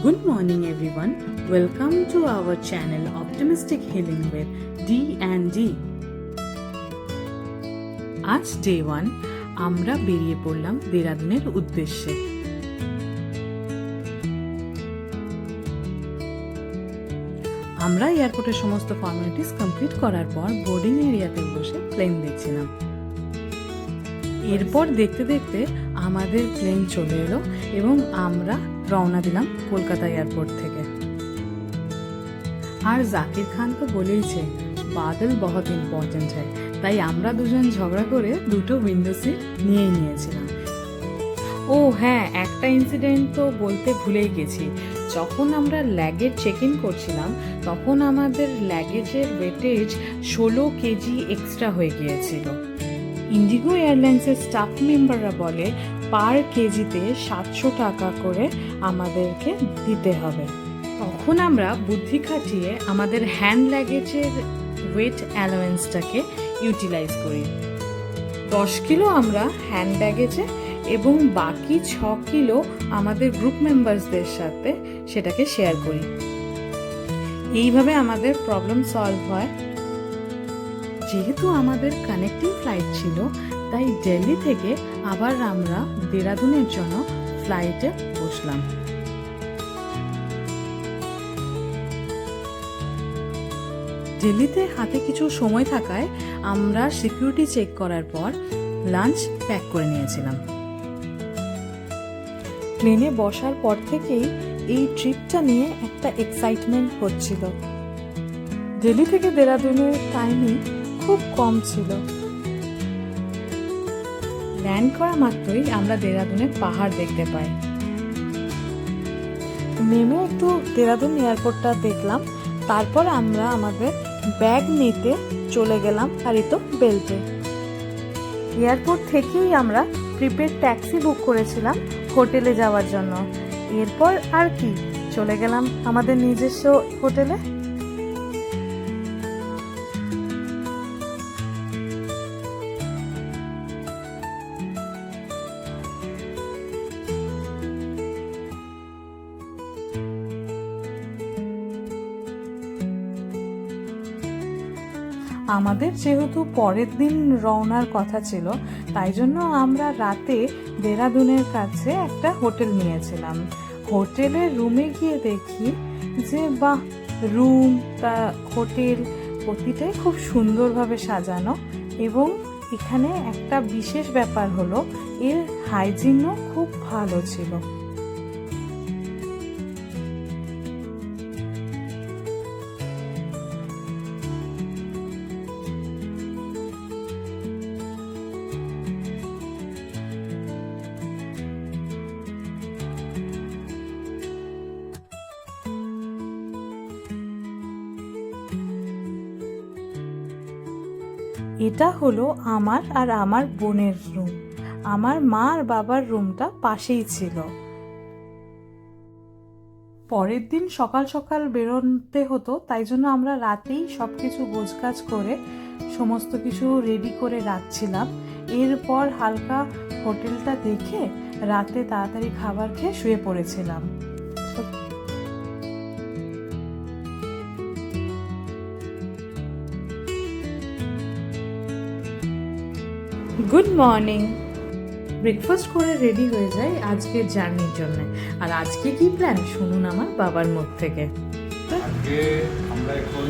Good morning everyone. Welcome to our channel Optimistic Healing with D&D. আজ day 1 আমরা বেরিয়ে পড়লাম দেরাদুনের উদ্দেশ্যে। আমরা এয়ারপোর্টের সমস্ত ফর্মালিটিস কমপ্লিট করার পর বোর্ডিং এরিয়াতে বসে প্লেন দেখছিলাম। এরপর দেখতে দেখতে আমাদের প্লেন চলে এলো এবং আমরা রওনা দিলাম কলকাতা এয়ারপোর্ট থেকে। আর জাকির খান তো বলেইছে বাদল বহুত ইম্পর্টেন্ট হয়, তাই আমরা দুজন ঝগড়া করে দুটো উইন্ডো সিট নিয়েছিলাম। ও হ্যাঁ, একটা ইনসিডেন্ট তো বলতে ভুলেই গেছি। যখন আমরা ল্যাগেজ চেক ইন করছিলাম তখন আমাদের ল্যাগেজের ওয়েটেজ 16 কেজি এক্সট্রা হয়ে গিয়েছিল। ইন্ডিগো এয়ারলাইন্সের স্টাফ মেম্বাররা বলে পার কেজিতে 700 টাকা করে আমাদেরকে দিতে হবে। তখন আমরা বুদ্ধি খাটিয়ে আমাদের হ্যান্ড লাগেজের ওয়েট অ্যালাওয়েন্সটাকে ইউটিলাইজ করি। 10 কিলো আমরা হ্যান্ড ব্যাগেজে এবং বাকি 6 কিলো আমাদের গ্রুপ মেম্বার্সদের সাথে সেটাকে শেয়ার করি। এইভাবে আমাদের প্রবলেম সলভ হয়। যেহেতু আমাদের কানেক্টিং ফ্লাইট ছিল, তাই দিল্লি থেকে আবার আমরা দেরাদুনের জন্য ফ্লাইটে বসলাম। দিল্লিতে হাতে কিছু সময় থাকায় আমরা সিকিউরিটি চেক করার পর লাঞ্চ প্যাক করে নিয়েছিলাম। প্লেনে বসার পর থেকেই এই ট্রিপটা নিয়ে একটা এক্সাইটমেন্ট হচ্ছিল। দিল্লি থেকে দেরাদুনের টাইমিং খুব কম ছিল। ল্যান্ড করা মাত্রই আমরা দেরাদুনের পাহাড় দেখতে পাই। নেমে একটু দেরাদুন এয়ারপোর্টটা দেখলাম, তারপর আমরা আমাদের ব্যাগ নিতে চলে গেলাম হারিতো বেল্টে। এয়ারপোর্ট থেকেই আমরা প্রিপেড ট্যাক্সি বুক করেছিলাম হোটেলে যাওয়ার জন্য। এরপর আর কি, চলে গেলাম আমাদের নিজস্ব হোটেলে। আমাদের যেহেতু পরের দিন রওনার কথা ছিল, তাই জন্য আমরা রাতে দেরাদুনের কাছে একটা হোটেল নিয়েছিলাম। হোটেলের রুমে গিয়ে দেখি যে বাহ, রুম তা হোটেল প্রতিটাই খুব সুন্দরভাবে সাজানো, এবং এখানে একটা বিশেষ ব্যাপার হলো এর হাইজিনও খুব ভালো ছিল। এটা হলো আমার আর আমার বোনের রুম। আমার মা আর বাবার রুমটা পাশেই ছিল। পরের দিন সকাল সকাল বেরোতে হতো, তাই জন্য আমরা রাতেই সব কিছু গোছগাছ করে সমস্ত কিছু রেডি করে রাখছিলাম। এরপর হালকা হোটেলটা দেখে রাতে তাড়াতাড়ি খাবার খেয়ে শুয়ে পড়েছিলাম। Good morning. ব্রেকফাস্ট করে রেডি হয়ে যাই আজকের জার্নির জন্য। আর আজকে কি প্ল্যান শুনুন আমার বাবার মুখ থেকে। আজকে আমরা এখন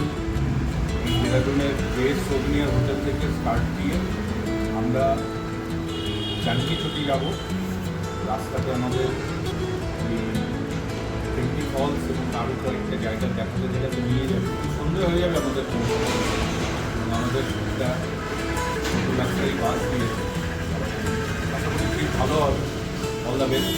দেরাদুনের বেস্ট সোভিনিয়ার হোটেল থেকে স্টার্ট দিয়ে আমরা জানকি ছুটি যাব। রাস্তাতে আমাদের ফিফটি ফলস এবং আরও কয়েকটা জায়গা দেখাতে দেখাতে নিয়ে যাবে। সন্ধ্যে হয়ে যাবে আমাদের আমাদের একটা লাক্সারি বাস দিয়েছে। আশা করি খুব ভালো হবে। All the best.